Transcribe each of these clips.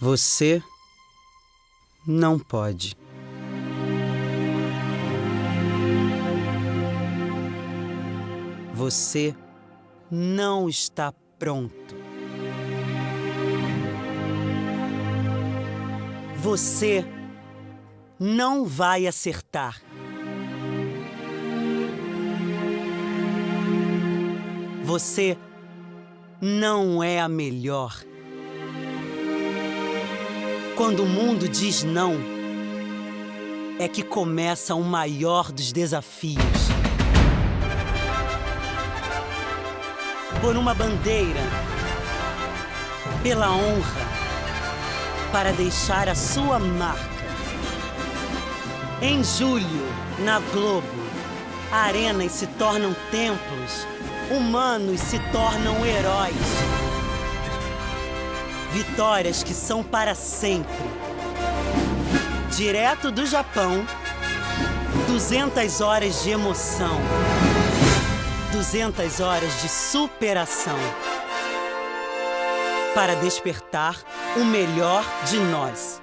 Você não pode. Você não está pronto. Você não vai acertar. Você não é a melhor. Quando o mundo diz não, é que começa o maior dos desafios. Por uma bandeira, pela honra, para deixar a sua marca. Em julho, na Globo, arenas se tornam templos, humanos se tornam heróis. Vitórias que são para sempre. Direto do Japão, 200 horas de emoção. 200 horas de superação. Para despertar o melhor de nós.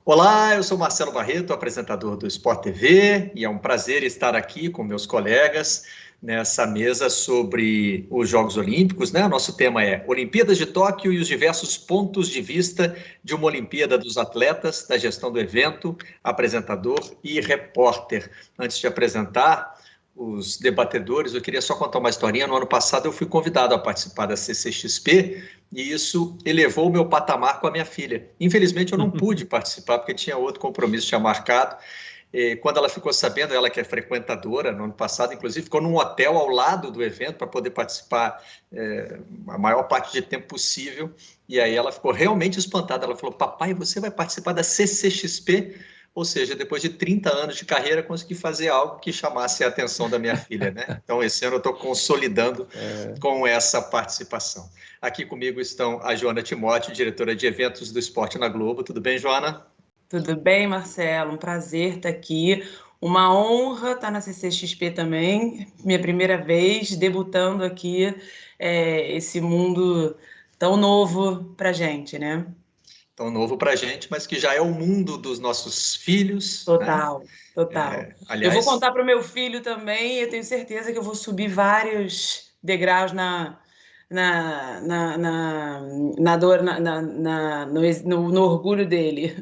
Olá, eu sou Marcelo Barreto, apresentador do Sport TV, e é um prazer estar aqui com meus colegas nessa mesa sobre os Jogos Olímpicos, né? Nosso tema é Olimpíadas de Tóquio e os diversos pontos de vista de uma Olimpíada dos atletas, da gestão do evento, apresentador e repórter. Antes de apresentar os debatedores, eu queria só contar uma historinha. No ano passado eu fui convidado a participar da CCXP e isso elevou o meu patamar com a minha filha. Infelizmente eu não pude participar porque tinha outro compromisso, tinha marcado. E quando ela ficou sabendo, ela que é frequentadora, no ano passado, inclusive, ficou num hotel ao lado do evento para poder participar a maior parte de tempo possível. E aí ela ficou realmente espantada. Ela falou: papai, você vai participar da CCXP? Ou seja, depois de 30 anos de carreira, consegui fazer algo que chamasse a atenção da minha filha, né? Então, esse ano eu estou consolidando com essa participação. Aqui comigo estão a Joana Timóteo, diretora de eventos do Esporte na Globo. Tudo bem, Joana? Tudo bem, Marcelo? Um prazer estar aqui. Uma honra estar na CCXP também. Minha primeira vez debutando aqui, esse mundo tão novo para a gente, né? Tão novo para a gente, mas que já é o mundo dos nossos filhos. Total, né? total. Aliás, eu vou contar para o meu filho também, eu tenho certeza que eu vou subir vários degraus no orgulho dele.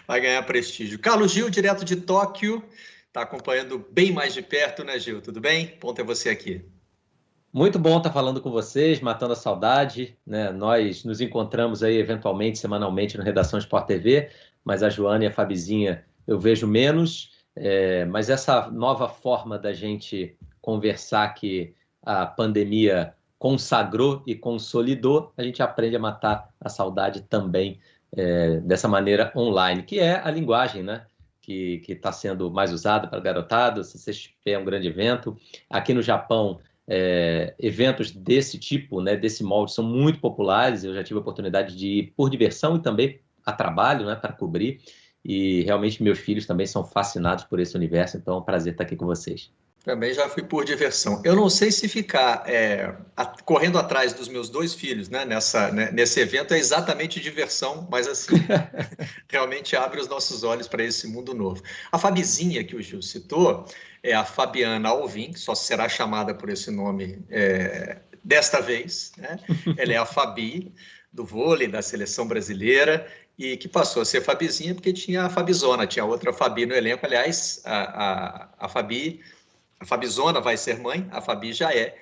Vai ganhar prestígio. Carlos Gil, direto de Tóquio, está acompanhando bem mais de perto, né, Gil? Tudo bem? Bom ter você aqui. Muito bom estar falando com vocês, matando a saudade, né? Nós nos encontramos aí eventualmente, semanalmente, no Redação Sport TV, mas a Joana e a Fabizinha eu vejo menos, mas essa nova forma da gente conversar que a pandemia consagrou e consolidou, a gente aprende a matar a saudade também dessa maneira online, que é a linguagem, né? Que está sendo mais usada para garotada. O CCXP é um grande evento. Aqui no Japão, eventos desse tipo, né, desse molde, são muito populares. Eu já tive a oportunidade de ir por diversão e também a trabalho, né, para cobrir. E realmente meus filhos também são fascinados por esse universo. Então é um prazer estar aqui com vocês. Também já fui por diversão. Eu não sei se ficar correndo atrás dos meus dois filhos, né, nesse evento é exatamente diversão, mas assim, realmente abre os nossos olhos para esse mundo novo. A Fabizinha, que o Gil citou, é a Fabiana Alvim, que só será chamada por esse nome desta vez, né? Ela é a Fabi, do vôlei, da seleção brasileira, e que passou a ser Fabizinha porque tinha a Fabizona, tinha outra Fabi no elenco. Aliás, a Fabizona vai ser mãe, a Fabi já é.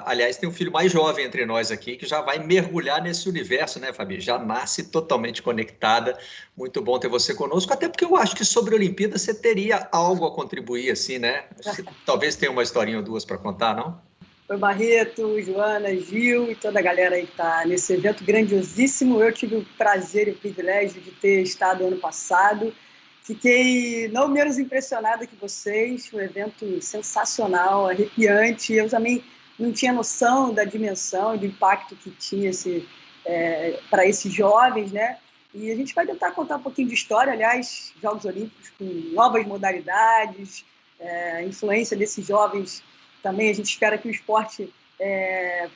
Aliás, tem um filho mais jovem entre nós aqui que já vai mergulhar nesse universo, né, Fabi? Já nasce totalmente conectada. Muito bom ter você conosco, até porque eu acho que sobre a Olimpíada você teria algo a contribuir, assim, né? Talvez tenha uma historinha ou duas para contar, não? Oi, Barreto, Joana, Gil e toda a galera aí que está nesse evento grandiosíssimo. Eu tive o prazer e o privilégio de ter estado ano passado. Fiquei não menos impressionada que vocês, um evento sensacional, arrepiante. Eu também não tinha noção da dimensão e do impacto que tinha para esses jovens, né? E a gente vai tentar contar um pouquinho de história, aliás, Jogos Olímpicos com novas modalidades, influência desses jovens também. A gente espera que o esporte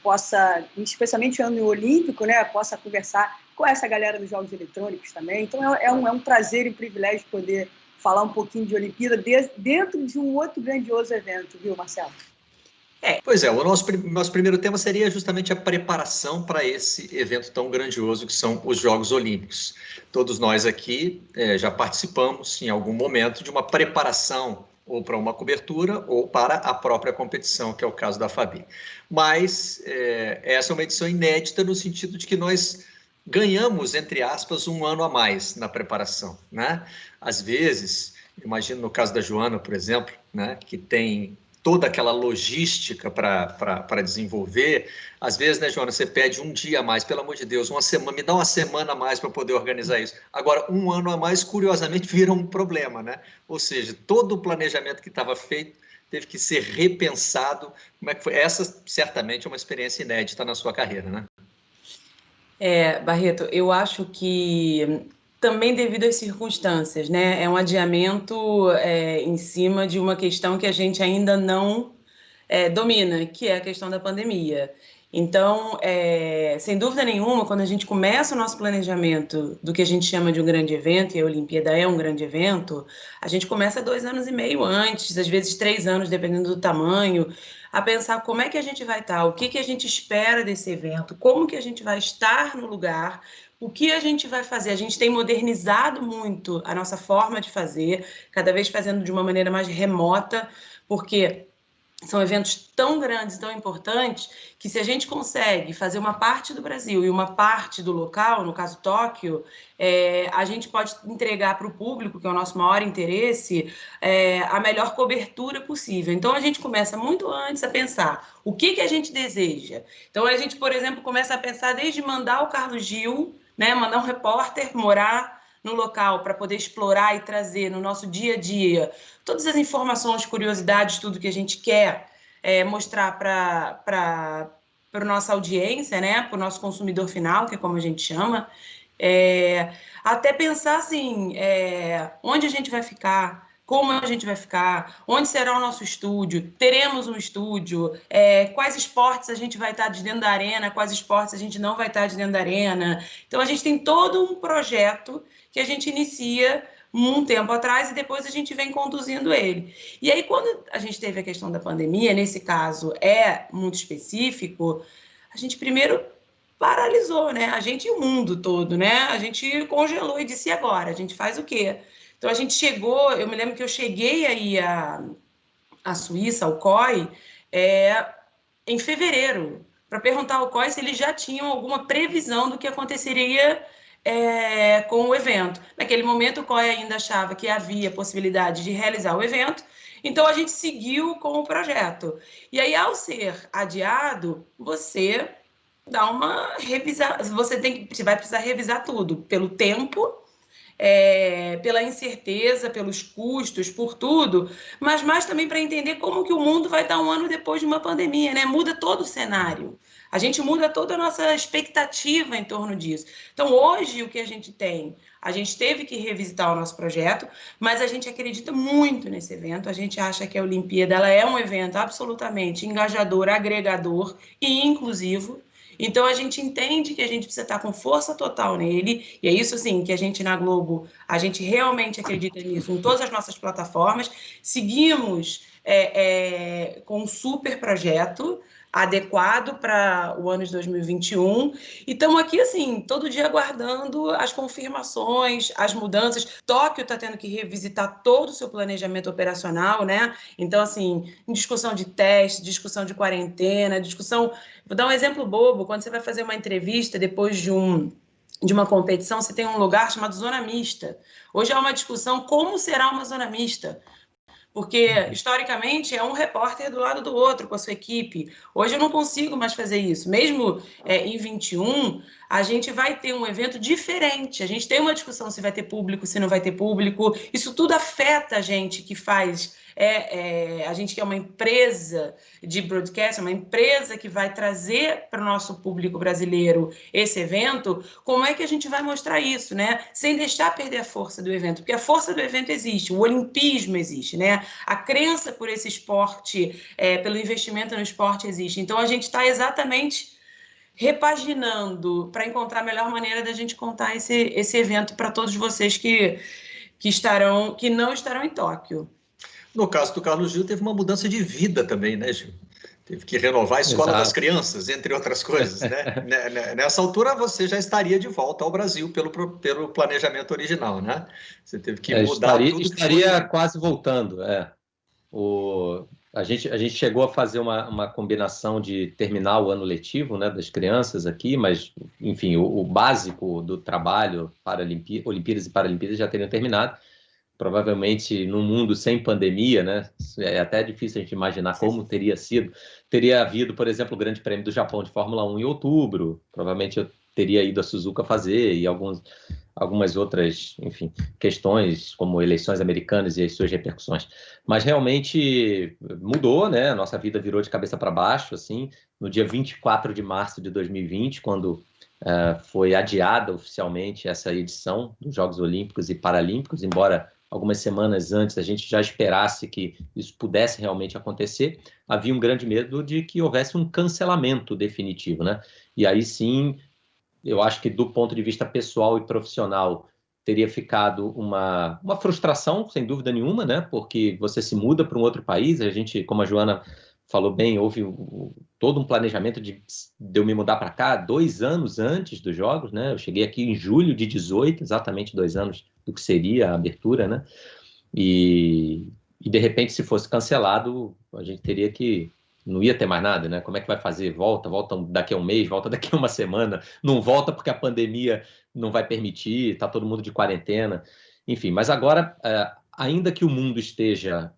possa, especialmente o ano olímpico, né, possa conversar com essa galera dos jogos eletrônicos também. Então é um prazer e um privilégio poder falar um pouquinho de Olimpíada dentro de um outro grandioso evento, viu, Marcelo? Pois é, o nosso primeiro tema seria justamente a preparação para esse evento tão grandioso que são os Jogos Olímpicos. Todos nós aqui já participamos em algum momento de uma preparação ou para uma cobertura ou para a própria competição, que é o caso da Fabi. Mas essa é uma edição inédita no sentido de que nós ganhamos, entre aspas, um ano a mais na preparação, né? Às vezes, imagino no caso da Joana, por exemplo, né, que tem toda aquela logística para desenvolver. Às vezes, né, Joana, você pede um dia a mais, pelo amor de Deus, uma semana, me dá uma semana a mais para poder organizar isso. Agora, um ano a mais, curiosamente, vira um problema, né? Ou seja, todo o planejamento que estava feito teve que ser repensado. Como é que foi? Essa, certamente, é uma experiência inédita na sua carreira, né? Barreto, eu acho que também devido às circunstâncias, né? É um adiamento em cima de uma questão que a gente ainda não domina, que é a questão da pandemia. Então, sem dúvida nenhuma, quando a gente começa o nosso planejamento do que a gente chama de um grande evento, e a Olimpíada é um grande evento, a gente começa 2 anos e meio antes, às vezes 3 anos, dependendo do tamanho, a pensar como é que a gente vai estar, o que a gente espera desse evento, como que a gente vai estar no lugar, o que a gente vai fazer. A gente tem modernizado muito a nossa forma de fazer, cada vez fazendo de uma maneira mais remota, porque são eventos tão grandes, tão importantes, que se a gente consegue fazer uma parte do Brasil e uma parte do local, no caso Tóquio, a gente pode entregar para o público, que é o nosso maior interesse, a melhor cobertura possível. Então, a gente começa muito antes a pensar o que a gente deseja. Então, a gente, por exemplo, começa a pensar desde mandar o Carlos Gil, né, mandar um repórter morar no local para poder explorar e trazer no nosso dia a dia todas as informações, curiosidades, tudo que a gente quer mostrar para a nossa audiência, né, para o nosso consumidor final, que é como a gente chama, até pensar assim, onde a gente vai ficar, como a gente vai ficar, onde será o nosso estúdio, teremos um estúdio, quais esportes a gente vai estar de dentro da arena, quais esportes a gente não vai estar de dentro da arena. Então, a gente tem todo um projeto que a gente inicia um tempo atrás e depois a gente vem conduzindo ele. E aí, quando a gente teve a questão da pandemia, nesse caso muito específico, a gente primeiro paralisou, né? A gente e o mundo todo, né? A gente congelou e disse, e agora? A gente faz o quê? Então, a gente chegou, eu me lembro que eu cheguei aí à Suíça, ao COI, em fevereiro, para perguntar ao COI se eles já tinham alguma previsão do que aconteceria com o evento. Naquele momento, o COI ainda achava que havia possibilidade de realizar o evento, então a gente seguiu com o projeto. E aí, ao ser adiado, você dá uma revisada, você vai precisar revisar tudo, pelo tempo, pela incerteza, pelos custos, por tudo, mas mais também para entender como que o mundo vai estar um ano depois de uma pandemia, né? Muda todo o cenário. A gente muda toda a nossa expectativa em torno disso. Então, hoje, o que a gente tem? A gente teve que revisitar o nosso projeto, mas a gente acredita muito nesse evento. A gente acha que a Olimpíada ela é um evento absolutamente engajador, agregador e inclusivo. Então, a gente entende que a gente precisa estar com força total nele, e é isso, assim, que a gente na Globo, a gente realmente acredita nisso, em todas as nossas plataformas. Seguimos com um super projeto adequado para o ano de 2021, e estamos aqui, assim, todo dia aguardando as confirmações, as mudanças. Tóquio está tendo que revisitar todo o seu planejamento operacional, né? Então, assim, discussão de teste, discussão de quarentena, discussão... Vou dar um exemplo bobo, quando você vai fazer uma entrevista depois de uma competição, você tem um lugar chamado zona mista. Hoje há uma discussão como será uma zona mista, porque, historicamente, é um repórter do lado do outro com a sua equipe. Hoje eu não consigo mais fazer isso. Mesmo em 21, a gente vai ter um evento diferente. A gente tem uma discussão se vai ter público, se não vai ter público. Isso tudo afeta a gente que faz a gente que é uma empresa de broadcast, uma empresa que vai trazer para o nosso público brasileiro esse evento, como é que a gente vai mostrar isso, né? Sem deixar perder a força do evento, porque a força do evento existe, o olimpismo existe, né? A crença por esse esporte, pelo investimento no esporte existe. Então, a gente está exatamente repaginando para encontrar a melhor maneira da gente contar esse evento para todos vocês que não estarão em Tóquio. No caso do Carlos Gil, teve uma mudança de vida também, né, Gil? Teve que renovar a escola das crianças, entre outras coisas, né? Nessa altura, você já estaria de volta ao Brasil pelo planejamento original, né? Você teve que mudar tudo. Estaria quase voltando, A gente chegou a fazer uma combinação de terminar o ano letivo, né, das crianças aqui, mas, enfim, o básico do trabalho para Olimpíadas e Paralimpíadas já teriam terminado. Provavelmente, num mundo sem pandemia, né, é até difícil a gente imaginar como teria sido. Teria havido, por exemplo, o Grande Prêmio do Japão de Fórmula 1 em outubro. Provavelmente eu teria ido a Suzuka fazer e algumas outras, enfim, questões como eleições americanas e as suas repercussões. Mas realmente mudou, né? A nossa vida virou de cabeça para baixo, assim, no dia 24 de março de 2020, quando foi adiada oficialmente essa edição dos Jogos Olímpicos e Paralímpicos, embora algumas semanas antes a gente já esperasse que isso pudesse realmente acontecer, havia um grande medo de que houvesse um cancelamento definitivo, né? E aí sim, eu acho que do ponto de vista pessoal e profissional teria ficado uma frustração, sem dúvida nenhuma, né? Porque você se muda para um outro país, a gente, como a Joana falou bem, houve todo um planejamento de eu me mudar para cá 2 anos antes dos Jogos, né? Eu cheguei aqui em julho de 18, exatamente 2 anos do que seria a abertura, né? E de repente, se fosse cancelado, a gente teria que... Não ia ter mais nada, né? Como é que vai fazer? Volta daqui a um mês, volta daqui a uma semana. Não volta porque a pandemia não vai permitir, está todo mundo de quarentena. Enfim, mas agora, ainda que o mundo esteja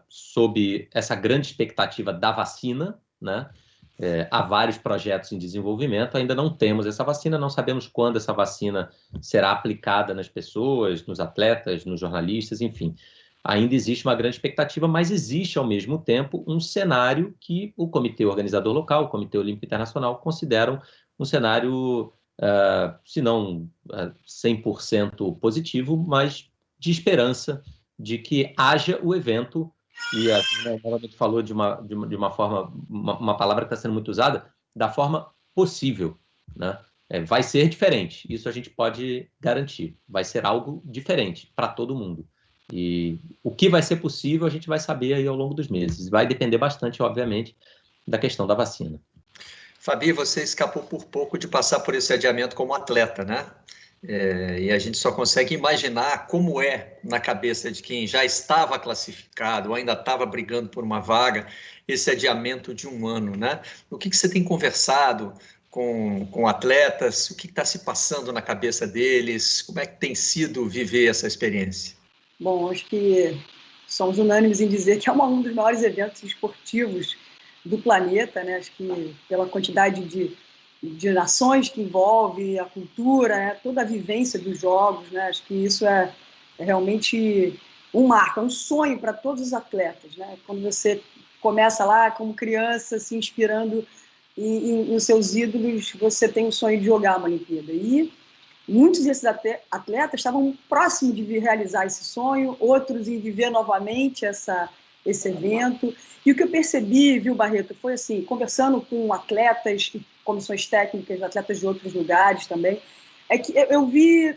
sob essa grande expectativa da vacina, né? Há vários projetos em desenvolvimento, ainda não temos essa vacina, não sabemos quando essa vacina será aplicada nas pessoas, nos atletas, nos jornalistas, enfim. Ainda existe uma grande expectativa, mas existe, ao mesmo tempo, um cenário que o Comitê Organizador Local, o Comitê Olímpico Internacional, consideram um cenário, se não 100% positivo, mas de esperança de que haja o evento. E a Ana novamente falou de uma forma, uma palavra que está sendo muito usada, da forma possível, né? Vai ser diferente, isso a gente pode garantir. Vai ser algo diferente para todo mundo. E o que vai ser possível a gente vai saber aí ao longo dos meses. Vai depender bastante, obviamente, da questão da vacina. Fabi, você escapou por pouco de passar por esse adiamento como atleta, né? E a gente só consegue imaginar como é na cabeça de quem já estava classificado ou ainda estava brigando por uma vaga, esse adiamento de 1 ano, né? O que você tem conversado com atletas? O que está se passando na cabeça deles? Como é que tem sido viver essa experiência? Bom, acho que somos unânimes em dizer que é um dos maiores eventos esportivos do planeta, né? Acho que pela quantidade de nações que envolve, a cultura, né? Toda a vivência dos jogos, né? Acho que isso é realmente um marco, é um sonho para todos os atletas, né? Quando você começa lá como criança se inspirando nos seus ídolos, você tem o sonho de jogar uma Olimpíada. E muitos desses atletas estavam próximos de realizar esse sonho, outros em viver novamente esse evento. E o que eu percebi, viu, Barreto, foi assim, conversando com atletas e comissões técnicas, atletas de outros lugares também, é que eu vi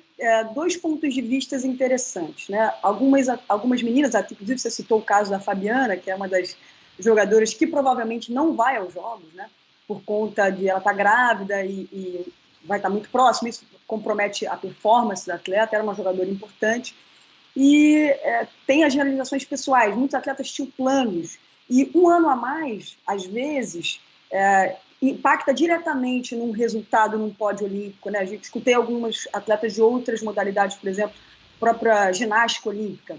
2 pontos de vista interessantes, né? Algumas meninas, inclusive você citou o caso da Fabiana, que é uma das jogadoras que provavelmente não vai aos Jogos, né? Por conta de ela estar grávida e vai estar muito próximo, isso compromete a performance da atleta, era uma jogadora importante. E tem as realizações pessoais, muitos atletas tinham planos, e 1 ano a mais, às vezes, impacta diretamente num resultado num pódio olímpico, né? A gente escutei algumas atletas de outras modalidades, por exemplo, a própria ginástica olímpica.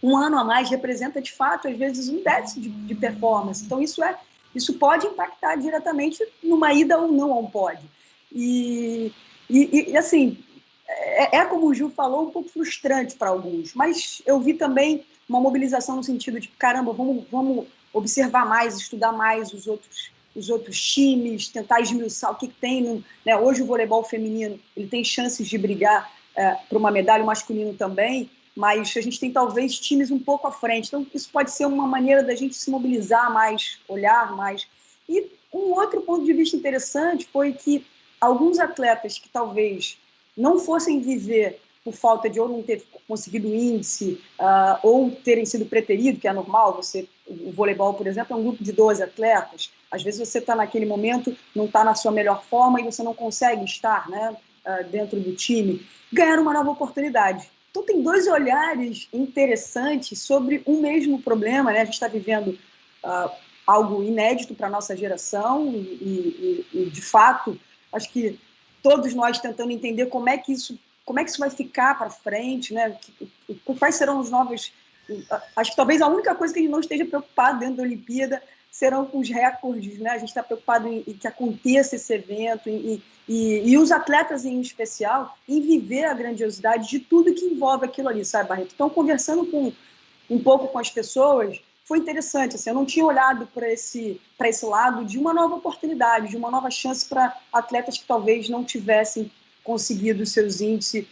1 ano a mais representa, de fato, às vezes, um déficit de performance. Então, isso pode impactar diretamente numa ida ou não a um pódio. E assim, como o Gil falou, um pouco frustrante para alguns, mas eu vi também uma mobilização no sentido de, caramba, vamos observar mais, estudar mais os outros times, tentar esmiuçar o que tem. Né? Hoje o voleibol feminino ele tem chances de brigar para uma medalha, o masculino também, mas a gente tem talvez times um pouco à frente. Então isso pode ser uma maneira da gente se mobilizar mais, olhar mais. E um outro ponto de vista interessante foi que alguns atletas que talvez não fossem viver por falta de ou não ter conseguido índice ou terem sido preterido, que é normal, o voleibol, por exemplo, é um grupo de 12 atletas, às vezes você está naquele momento, não está na sua melhor forma e você não consegue estar, né, dentro do time, ganhar uma nova oportunidade. Então tem dois olhares interessantes sobre um mesmo problema, né? A gente está vivendo algo inédito para a nossa geração e, de fato, acho que todos nós tentando entender como é que isso vai ficar para frente, né? Quais serão os novos... Acho que talvez a única coisa que a gente não esteja preocupado dentro da Olimpíada serão com os recordes, né? A gente está preocupado em que aconteça esse evento e os atletas em especial em viver a grandiosidade de tudo que envolve aquilo ali, sabe, Barreto? Então, conversando um pouco com as pessoas, foi interessante, assim, eu não tinha olhado para esse lado de uma nova oportunidade, de uma nova chance para atletas que talvez não tivessem conseguido seus índices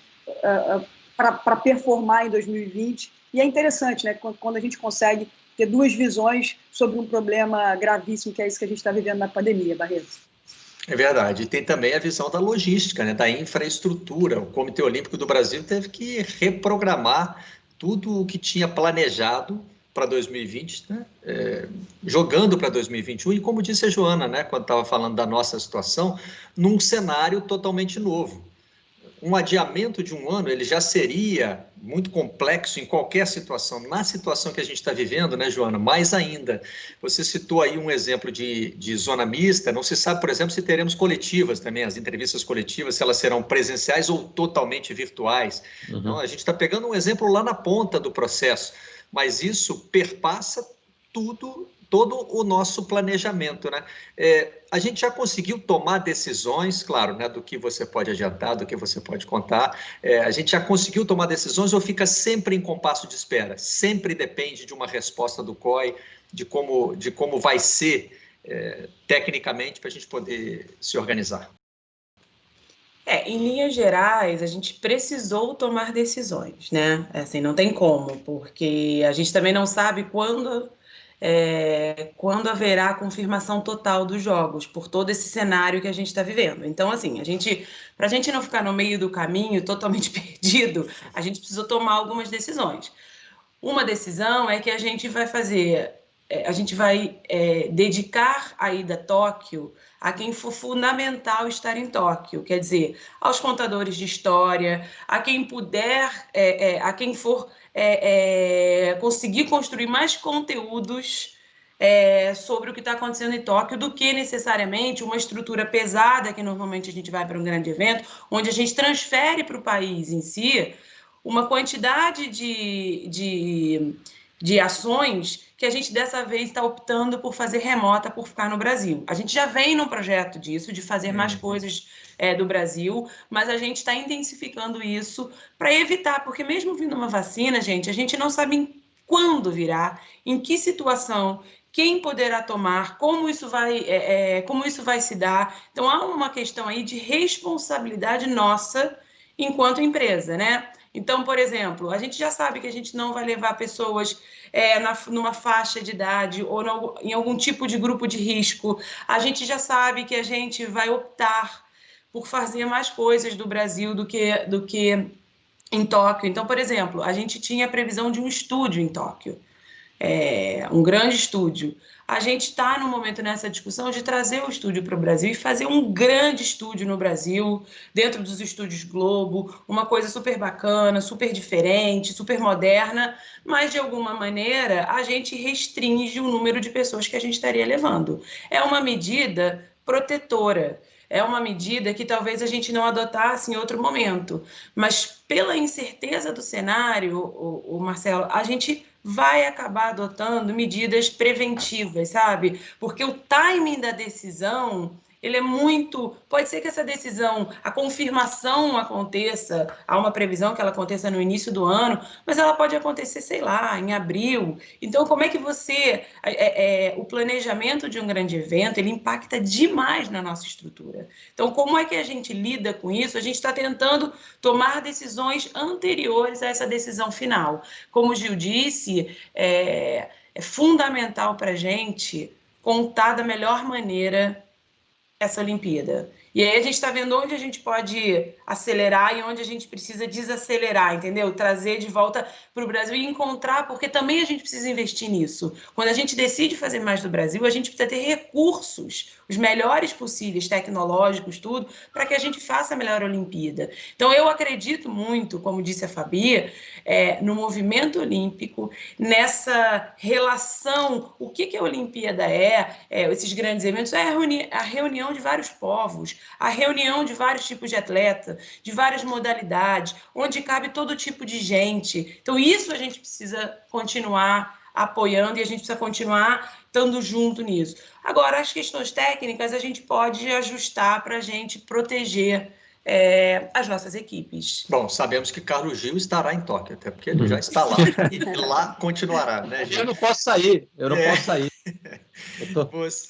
para performar em 2020. E é interessante, né, quando a gente consegue ter duas visões sobre um problema gravíssimo, que é isso que a gente está vivendo na pandemia, Barreto. É verdade. E tem também a visão da logística, né, da infraestrutura. O Comitê Olímpico do Brasil teve que reprogramar tudo o que tinha planejado para 2020, né, jogando para 2021. E como disse a Joana, né, quando estava falando da nossa situação, num cenário totalmente novo. Um adiamento de um ano, ele já seria muito complexo em qualquer situação. Na situação que a gente está vivendo, né, Joana, mais ainda. Você citou aí um exemplo de zona mista, não se sabe, por exemplo, se teremos coletivas também, as entrevistas coletivas, se elas serão presenciais ou totalmente virtuais. Uhum. Então, a gente está pegando um exemplo lá na ponta do processo, mas isso perpassa todo o nosso planejamento, né? A gente já conseguiu tomar decisões, claro, né, do que você pode adiantar, do que você pode contar. A gente já conseguiu tomar decisões ou fica sempre em compasso de espera? Sempre depende de uma resposta do COI, de como vai ser tecnicamente para a gente poder se organizar. Em linhas gerais, a gente precisou tomar decisões, né? Assim, não tem como, porque a gente também não sabe quando haverá a confirmação total dos jogos, por todo esse cenário que a gente está vivendo. Então, assim, para a gente não ficar no meio do caminho totalmente perdido, a gente precisou tomar algumas decisões. Uma decisão é que a gente vai dedicar a ida a Tóquio a quem for fundamental estar em Tóquio, quer dizer, aos contadores de história, a quem puder, a quem for conseguir construir mais conteúdos sobre o que está acontecendo em Tóquio do que necessariamente uma estrutura pesada que normalmente a gente vai para um grande evento, onde a gente transfere para o país em si uma quantidade de ações que a gente dessa vez está optando por fazer remota, por ficar no Brasil. A gente já vem num projeto disso, de fazer mais coisas do Brasil, mas a gente está intensificando isso para evitar, porque mesmo vindo uma vacina, gente, a gente não sabe quando virá, em que situação, quem poderá tomar, como isso vai se dar. Então, há uma questão aí de responsabilidade nossa enquanto empresa, né? Então, por exemplo, a gente já sabe que a gente não vai levar pessoas numa faixa de idade ou em algum tipo de grupo de risco. A gente já sabe que a gente vai optar por fazer mais coisas do Brasil do que em Tóquio. Então, por exemplo, a gente tinha a previsão de um estúdio em Tóquio, um grande estúdio. A gente está no momento nessa discussão de trazer o estúdio para o Brasil e fazer um grande estúdio no Brasil, dentro dos estúdios Globo, uma coisa super bacana, super diferente, super moderna, mas de alguma maneira a gente restringe o número de pessoas que a gente estaria levando. É uma medida protetora. É uma medida que talvez a gente não adotasse em outro momento, mas pela incerteza do cenário, o Marcelo, a gente vai acabar adotando medidas preventivas, sabe? Porque o timing da decisão, ele é muito... Pode ser que essa decisão, a confirmação aconteça, há uma previsão que ela aconteça no início do ano, mas ela pode acontecer, sei lá, em abril. Então, como é que você... o planejamento de um grande evento, ele impacta demais na nossa estrutura. Então, como é que a gente lida com isso? A gente está tentando tomar decisões anteriores a essa decisão final. Como o Gil disse, é fundamental para a gente contar da melhor maneira essa Olimpíada. E aí a gente está vendo onde a gente pode acelerar e onde a gente precisa desacelerar, entendeu? Trazer de volta para o Brasil e encontrar, porque também a gente precisa investir nisso. Quando a gente decide fazer mais do Brasil, a gente precisa ter recursos, os melhores possíveis, tecnológicos, tudo, para que a gente faça a melhor Olimpíada. Então, eu acredito muito, como disse a Fabi, no movimento olímpico, nessa relação, o que a Olimpíada esses grandes eventos, a reunião de vários povos, a reunião de vários tipos de atleta, de várias modalidades, onde cabe todo tipo de gente. Então, isso a gente precisa continuar apoiando e a gente precisa continuar estando junto nisso. Agora, as questões técnicas a gente pode ajustar para a gente proteger as nossas equipes. Bom, sabemos que Carlos Gil estará em Tóquio, até porque ele já está lá e lá continuará, né, gente? Eu não posso sair, eu não posso sair.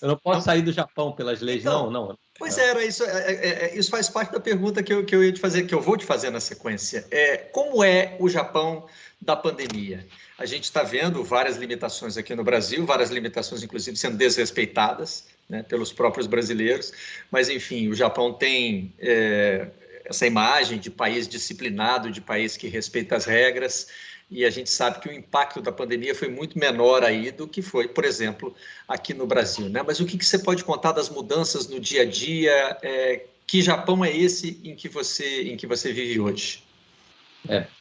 Eu não posso sair do Japão pelas leis, então, não. Pois era, isso faz parte da pergunta que eu ia te fazer, que eu vou te fazer na sequência. Como é o Japão da pandemia? A gente está vendo várias limitações aqui no Brasil, várias limitações, inclusive, sendo desrespeitadas, né, pelos próprios brasileiros, mas, enfim, o Japão tem essa imagem de país disciplinado, de país que respeita as regras, e a gente sabe que o impacto da pandemia foi muito menor aí do que foi, por exemplo, aqui no Brasil, né? Mas o que você pode contar das mudanças no dia a dia? Que Japão é esse em que você vive hoje?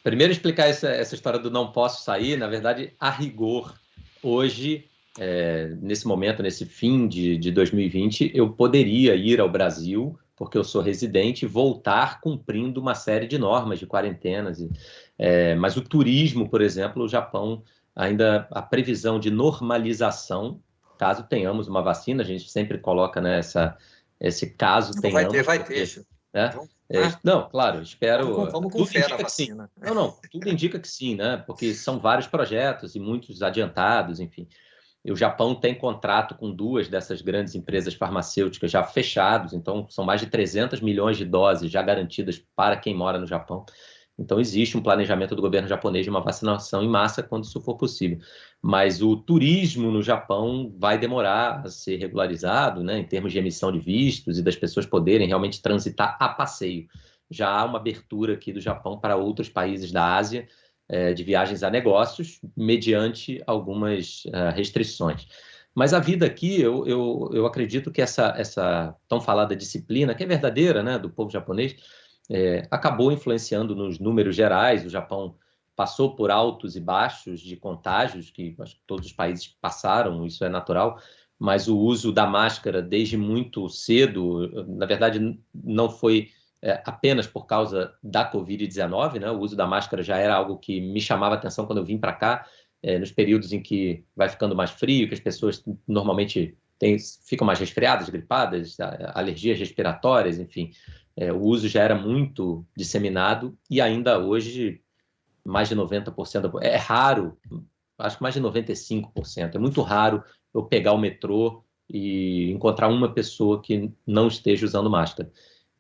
Primeiro explicar essa história do não posso sair. Na verdade, a rigor, hoje, nesse momento, nesse fim de 2020, eu poderia ir ao Brasil, porque eu sou residente, e voltar cumprindo uma série de normas de quarentenas. Mas o turismo, por exemplo, o Japão, ainda a previsão de normalização, caso tenhamos uma vacina, a gente sempre coloca, né, esse caso tenhamos. Vai ter. Não, claro, espero. Vamos com fé na vacina. Não, tudo indica que sim, né? Porque são vários projetos e muitos adiantados, enfim. E o Japão tem contrato com 2 dessas grandes empresas farmacêuticas já fechados, então são mais de 300 milhões de doses já garantidas para quem mora no Japão. Então existe um planejamento do governo japonês de uma vacinação em massa quando isso for possível. Mas o turismo no Japão vai demorar a ser regularizado, né, em termos de emissão de vistos e das pessoas poderem realmente transitar a passeio. Já há uma abertura aqui do Japão para outros países da Ásia, de viagens a negócios, mediante algumas restrições. Mas a vida aqui, eu acredito que essa tão falada disciplina, que é verdadeira, né, do povo japonês, acabou influenciando nos números gerais. O Japão passou por altos e baixos de contágios, que acho que todos os países passaram, isso é natural, mas o uso da máscara desde muito cedo, na verdade, não foi apenas por causa da Covid-19, né? O uso da máscara já era algo que me chamava a atenção quando eu vim para cá, nos períodos em que vai ficando mais frio, que as pessoas normalmente ficam mais resfriadas, gripadas, alergias respiratórias, enfim. O uso já era muito disseminado e ainda hoje mais de 90%, é raro, acho que mais de 95%, é muito raro eu pegar o metrô e encontrar uma pessoa que não esteja usando máscara.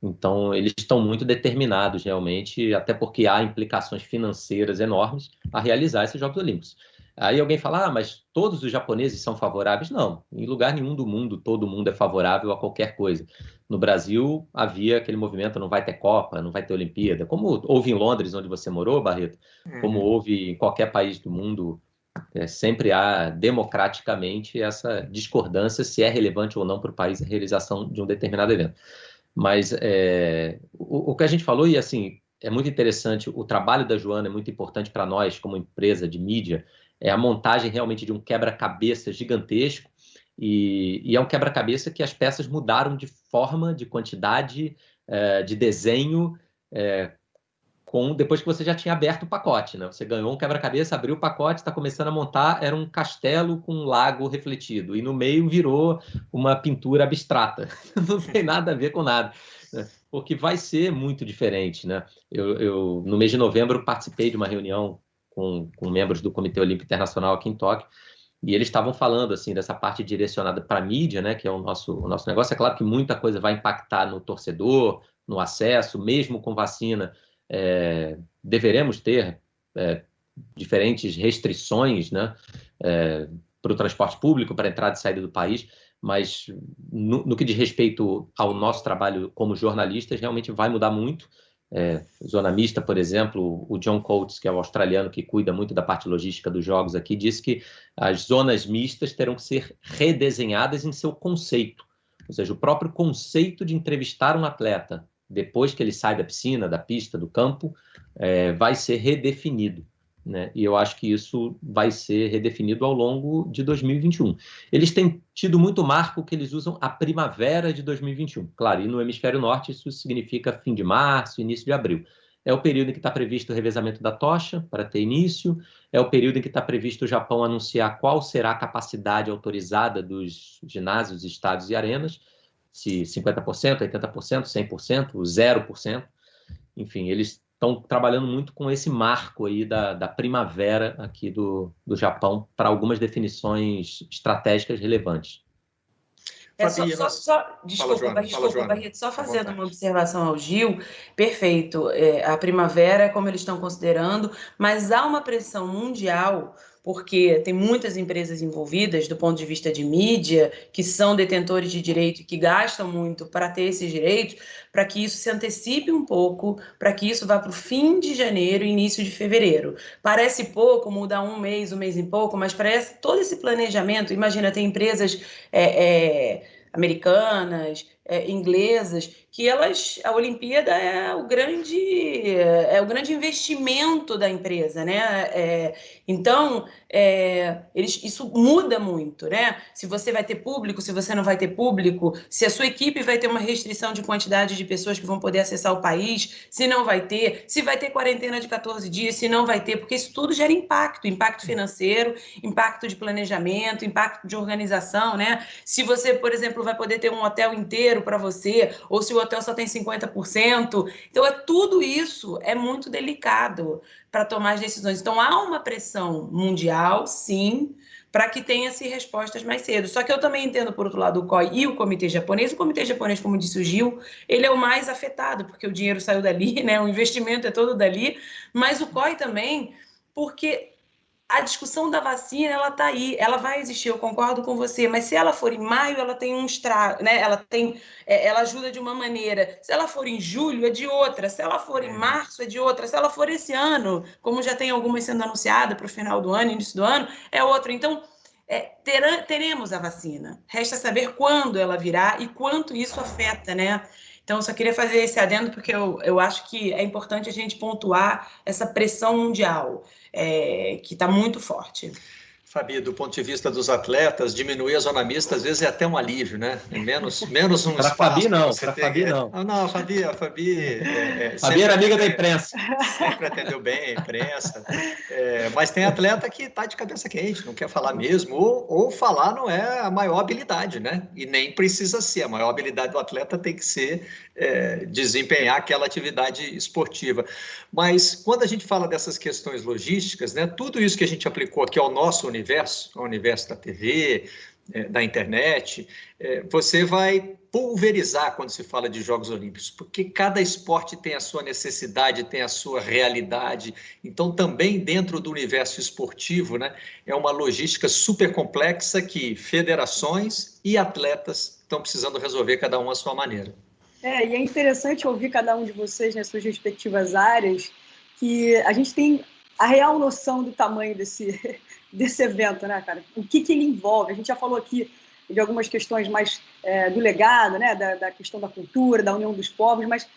Então, eles estão muito determinados, realmente, até porque há implicações financeiras enormes a realizar esses Jogos Olímpicos. Aí alguém fala, mas todos os japoneses são favoráveis? Não, em lugar nenhum do mundo, todo mundo é favorável a qualquer coisa. No Brasil, havia aquele movimento, não vai ter Copa, não vai ter Olimpíada, como houve em Londres, onde você morou, Barreto, como houve em qualquer país do mundo, sempre há democraticamente essa discordância se é relevante ou não para o país a realização de um determinado evento. Mas o que a gente falou, e assim, é muito interessante, o trabalho da Joana é muito importante para nós, como empresa de mídia, é a montagem realmente de um quebra-cabeça gigantesco, e é um quebra-cabeça que as peças mudaram de forma, de quantidade, de desenho, depois que você já tinha aberto o pacote, né? Você ganhou um quebra-cabeça, abriu o pacote, está começando a montar, era um castelo com um lago refletido, e no meio virou uma pintura abstrata. Não tem nada a ver com nada, né? Porque vai ser muito diferente, né? Eu no mês de novembro, participei de uma reunião com membros do Comitê Olímpico Internacional aqui em Tóquio, e eles estavam falando assim dessa parte direcionada para a mídia, né? Que é o nosso negócio. É claro que muita coisa vai impactar no torcedor, no acesso, mesmo com vacina. Deveremos ter diferentes restrições, né, para o transporte público, para a entrada e saída do país, mas no que diz respeito ao nosso trabalho como jornalistas, realmente vai mudar muito. Zona mista, por exemplo, o John Coates, que é o australiano que cuida muito da parte logística dos jogos aqui, disse que as zonas mistas terão que ser redesenhadas em seu conceito, ou seja, o próprio conceito de entrevistar um atleta depois que ele sai da piscina, da pista, do campo, vai ser redefinido, né? E eu acho que isso vai ser redefinido ao longo de 2021. Eles têm tido muito marco que eles usam a primavera de 2021. Claro, e no hemisfério norte isso significa fim de março, início de abril. É o período em que está previsto o revezamento da tocha para ter início, é o período em que está previsto o Japão anunciar qual será a capacidade autorizada dos ginásios, estádios e arenas, se 50%, 80%, 100%, 0%. Enfim, eles estão trabalhando muito com esse marco aí da primavera aqui do Japão para algumas definições estratégicas relevantes. Desculpa, Barreto, só fazendo uma observação ao Gil, perfeito, a primavera é como eles estão considerando, mas há uma pressão mundial, porque tem muitas empresas envolvidas do ponto de vista de mídia, que são detentores de direito e que gastam muito para ter esses direitos, para que isso se antecipe um pouco, para que isso vá para o fim de janeiro, início de fevereiro. Parece pouco, mudar um mês e pouco, mas parece todo esse planejamento. Imagina, tem empresas americanas, inglesas, que a Olimpíada é o grande investimento da empresa, né? Então, isso muda muito, né? Se você vai ter público, se você não vai ter público, se a sua equipe vai ter uma restrição de quantidade de pessoas que vão poder acessar o país, se não vai ter, se vai ter quarentena de 14 dias, se não vai ter, porque isso tudo gera impacto financeiro, impacto de planejamento, impacto de organização, né? Se você, por exemplo, vai poder ter um hotel inteiro para você, ou se o hotel só tem 50%. Então, tudo isso é muito delicado para tomar as decisões. Então, há uma pressão mundial, sim, para que tenha-se respostas mais cedo. Só que eu também entendo, por outro lado, o COI e o Comitê Japonês. O Comitê Japonês, como disse o Gil, ele é o mais afetado, porque o dinheiro saiu dali, né? O investimento é todo dali, mas o COI também, porque a discussão da vacina, ela está aí, ela vai existir, eu concordo com você, mas se ela for em maio, ela tem um estrago, né? Ela ajuda de uma maneira. Se ela for em julho, é de outra. Se ela for em março, é de outra. Se ela for esse ano, como já tem algumas sendo anunciadas para o final do ano, início do ano, é outra. Então, teremos a vacina. Resta saber quando ela virá e quanto isso afeta, né? Então, eu só queria fazer esse adendo, porque eu acho que é importante a gente pontuar essa pressão mundial, que está muito forte. Fabi, do ponto de vista dos atletas, diminuir a zona mista às vezes é até um alívio, né? Menos um pra espaço. Fabi não, para Fabi não. Não, a Fabi Fabi era amiga da imprensa. Sempre atendeu bem a imprensa. Mas tem atleta que está de cabeça quente, não quer falar mesmo, ou falar não é a maior habilidade, né? E nem precisa ser. A maior habilidade do atleta tem que ser desempenhar aquela atividade esportiva. Mas quando a gente fala dessas questões logísticas, né? Tudo isso que a gente aplicou aqui ao nosso universo, ao universo da TV, da internet, você vai pulverizar quando se fala de Jogos Olímpicos, porque cada esporte tem a sua necessidade, tem a sua realidade. Então, também dentro do universo esportivo, né, é uma logística super complexa que federações e atletas estão precisando resolver cada um à sua maneira. E é interessante ouvir cada um de vocês nas suas respectivas áreas, que a gente tem a real noção do tamanho desse evento, né, cara? O que ele envolve? A gente já falou aqui de algumas questões mais do legado, né, da questão da cultura, da união dos povos, mas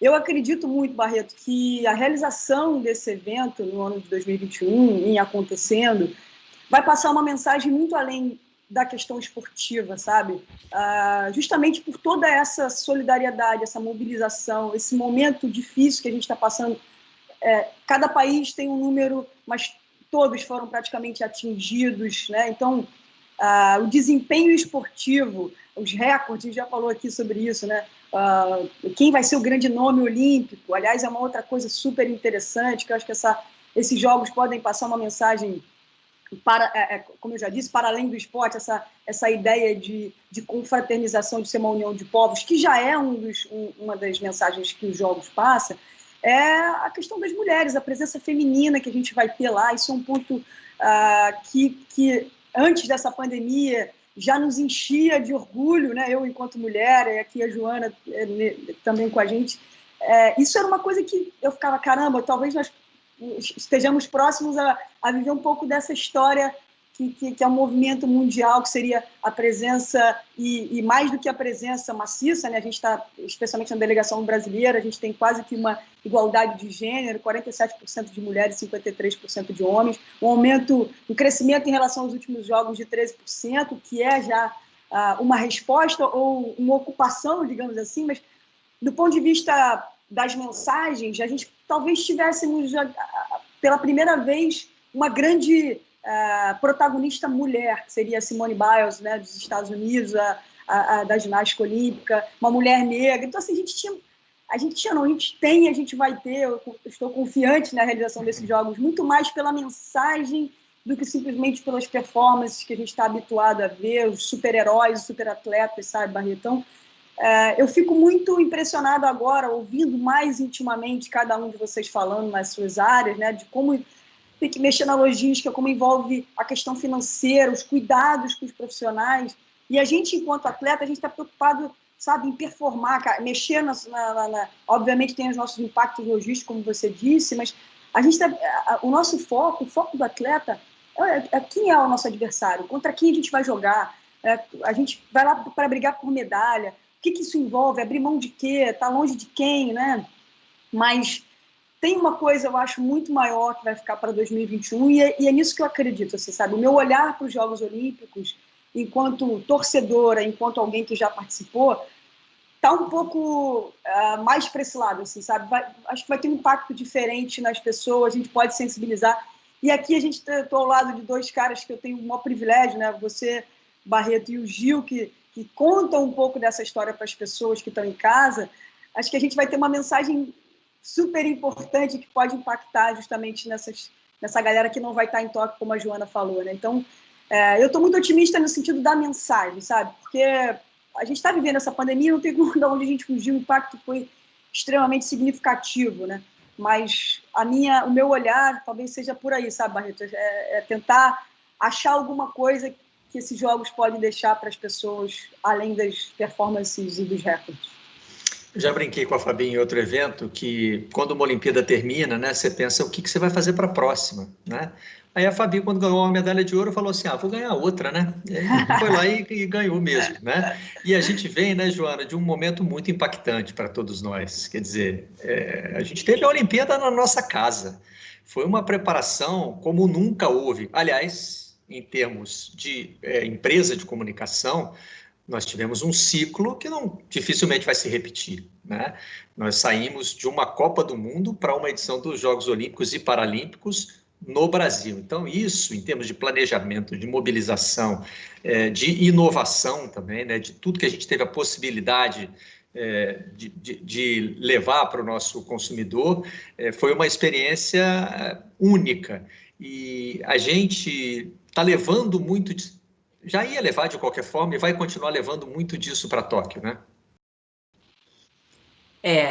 eu acredito muito, Barreto, que a realização desse evento no ano de 2021, em acontecendo, vai passar uma mensagem muito além da questão esportiva, sabe? Justamente por toda essa solidariedade, essa mobilização, esse momento difícil que a gente está passando cada país tem um número, mas todos foram praticamente atingidos, né? Então, o desempenho esportivo, os recordes, a gente já falou aqui sobre isso, né? Quem vai ser o grande nome olímpico, aliás, é uma outra coisa super interessante, que eu acho que esses jogos podem passar uma mensagem como eu já disse, para além do esporte, essa ideia de confraternização, de ser uma união de povos, que já é uma das mensagens que os jogos passam, é a questão das mulheres, a presença feminina que a gente vai ter lá. Isso é um ponto que antes dessa pandemia já nos enchia de orgulho, né? Eu, enquanto mulher, e aqui a Joana também com a gente. Isso era uma coisa que eu ficava, caramba, talvez nós estejamos próximos a viver um pouco dessa história que é um movimento mundial, que seria a presença, e mais do que a presença maciça, né? A gente está, especialmente na delegação brasileira, a gente tem quase que uma igualdade de gênero, 47% de mulheres e 53% de homens, um crescimento em relação aos últimos jogos de 13%, que é já uma resposta ou uma ocupação, digamos assim, mas do ponto de vista das mensagens, a gente talvez tivéssemos, pela primeira vez, uma grande protagonista mulher, que seria a Simone Biles, né, dos Estados Unidos, da ginástica olímpica, uma mulher negra. Então, assim, a gente vai ter, eu estou confiante na realização desses jogos, muito mais pela mensagem do que simplesmente pelas performances que a gente está habituado a ver, os super-heróis, os super-atletas, sabe, Barretão? Eu fico muito impressionado agora, ouvindo mais intimamente cada um de vocês falando nas suas áreas, né, de como tem que mexer na logística, como envolve a questão financeira, os cuidados com os profissionais. E a gente, enquanto atleta, a gente está preocupado, sabe, em performar, mexer obviamente tem os nossos impactos logísticos, como você disse, mas a gente o nosso foco, o foco do atleta é quem é o nosso adversário, contra quem a gente vai jogar, a gente vai lá para brigar por medalha. O que isso envolve? Abrir mão de quê? Estar longe de quem, né? Mas tem uma coisa, eu acho, muito maior que vai ficar para 2021 e é nisso que eu acredito, você sabe. O meu olhar para os Jogos Olímpicos, enquanto torcedora, enquanto alguém que já participou, está um pouco mais para esse lado, assim, sabe? Acho que vai ter um impacto diferente nas pessoas, a gente pode sensibilizar. E aqui a gente está ao lado de dois caras que eu tenho o maior privilégio, né? Você, Barreto, e o Gil, que contam um pouco dessa história para as pessoas que estão em casa. Acho que a gente vai ter uma mensagem super importante que pode impactar justamente nessa galera que não vai estar em Tóquio, como a Joana falou, né? Então, eu estou muito otimista no sentido da mensagem, sabe? Porque a gente está vivendo essa pandemia, não tem como de onde a gente fugiu, o impacto foi extremamente significativo, né? Mas o meu olhar talvez seja por aí, sabe, Barreto? É tentar achar alguma coisa que esses jogos podem deixar para as pessoas, além das performances e dos recordes. Já brinquei com a Fabi em outro evento que quando uma Olimpíada termina, né, você pensa o que você vai fazer para a próxima, né? Aí a Fabi, quando ganhou uma medalha de ouro, falou assim, vou ganhar outra, né? E foi lá e ganhou mesmo, né? E a gente vem, né, Joana, de um momento muito impactante para todos nós. Quer dizer, a gente teve a Olimpíada na nossa casa. Foi uma preparação como nunca houve. Aliás, em termos de empresa de comunicação, nós tivemos um ciclo que dificilmente vai se repetir, né? Nós saímos de uma Copa do Mundo para uma edição dos Jogos Olímpicos e Paralímpicos no Brasil. Então, isso, em termos de planejamento, de mobilização, de inovação também, né? De tudo que a gente teve a possibilidade de levar para o nosso consumidor, foi uma experiência única. E a gente está levando muito... Já ia levar de qualquer forma e vai continuar levando muito disso para Tóquio, né?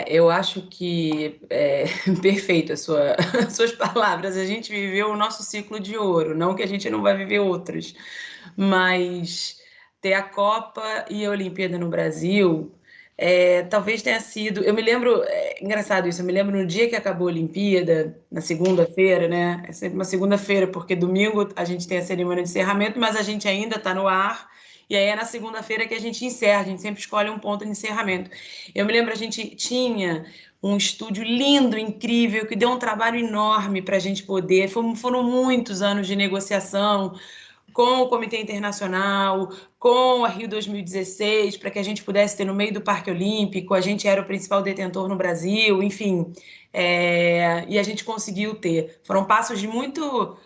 Eu acho que perfeito as suas palavras. A gente viveu o nosso ciclo de ouro, não que a gente não vai viver outros, mas ter a Copa e a Olimpíada no Brasil, talvez tenha sido... Eu me lembro, engraçado isso, eu me lembro no dia que acabou a Olimpíada, na segunda-feira, né? É sempre uma segunda-feira, porque domingo a gente tem a cerimônia de encerramento, mas a gente ainda está no ar, e aí é na segunda-feira que a gente encerra, a gente sempre escolhe um ponto de encerramento. Eu me lembro, a gente tinha um estúdio lindo, incrível, que deu um trabalho enorme para a gente poder, foram muitos anos de negociação, com o Comitê Internacional, com a Rio 2016, para que a gente pudesse ter no meio do Parque Olímpico. A gente era o principal detentor no Brasil, enfim, e a gente conseguiu ter. Foram passos de muito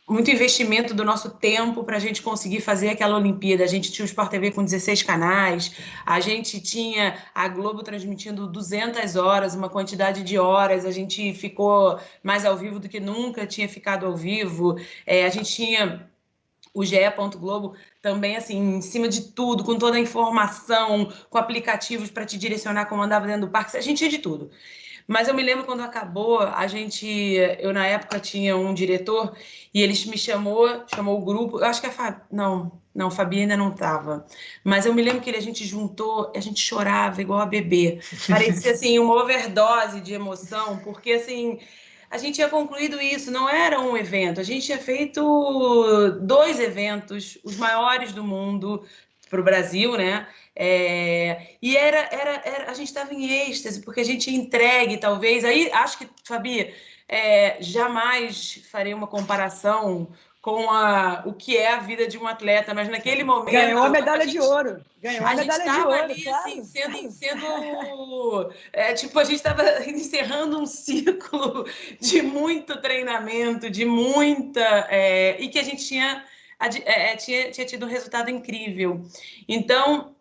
investimento do nosso tempo para a gente conseguir fazer aquela Olimpíada. A gente tinha o Sport TV com 16 canais, a gente tinha a Globo transmitindo 200 horas, uma quantidade de horas, a gente ficou mais ao vivo do que nunca tinha ficado ao vivo, a gente tinha o GE. Globo também, assim, em cima de tudo, com toda a informação, com aplicativos para te direcionar como andava dentro do parque, a gente tinha de tudo. Mas eu me lembro quando acabou, eu na época tinha um diretor e ele me chamou o grupo, eu acho que a Fabi ainda não estava, mas eu me lembro que a gente juntou, a gente chorava igual a bebê, parecia assim uma overdose de emoção, porque assim, a gente tinha concluído isso, não era um evento, a gente tinha feito 2 eventos, os maiores do mundo, para o Brasil, né? E a gente estava em êxtase, porque a gente tinha entregue, talvez. Aí acho que, Fabi, jamais farei uma comparação com o que é a vida de um atleta, mas naquele momento. Ganhou a medalha de ouro. Ganhou a medalha de ouro. Ali, claro. Assim, sendo tipo, a gente estava encerrando um ciclo de muito treinamento, de muita. E que a gente tinha tido um resultado incrível. Então,